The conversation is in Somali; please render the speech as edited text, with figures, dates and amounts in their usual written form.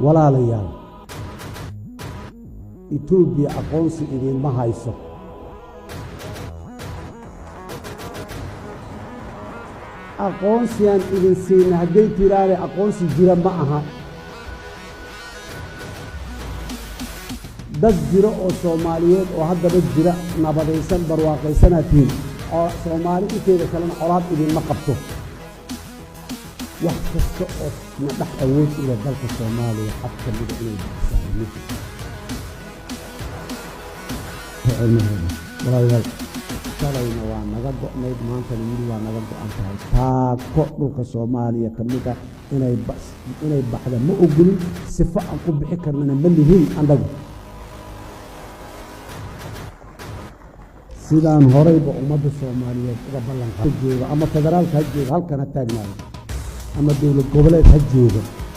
ولا ليال إثيوبيا أقونسي إذن ما هايسو أقونسيان إذن سين هدي تراري أقونسي جيرا معها dad jiro oo Soomaaliyeed oo hadda jira nabadaysan barwaaqaysanatiin oo Soomaali inteeda kale colaad idin ma qabto wax kasta oo madax awood u leh dalka Soomaaliya xabka mid inay bixiso walaal shalayna waa naga go'nayd maanta waa naga go'an tahay taako dhulka Soomaaliya kamida inay baxda ma ogolin sifa aan ku bixi karnana ma lihin andagu sidaan horeyba ummadda Soomaaliyeed uga ballan qaaday ama federaalka ha jooga halkan ha taagnaa ama dawlad goboleed ha jooga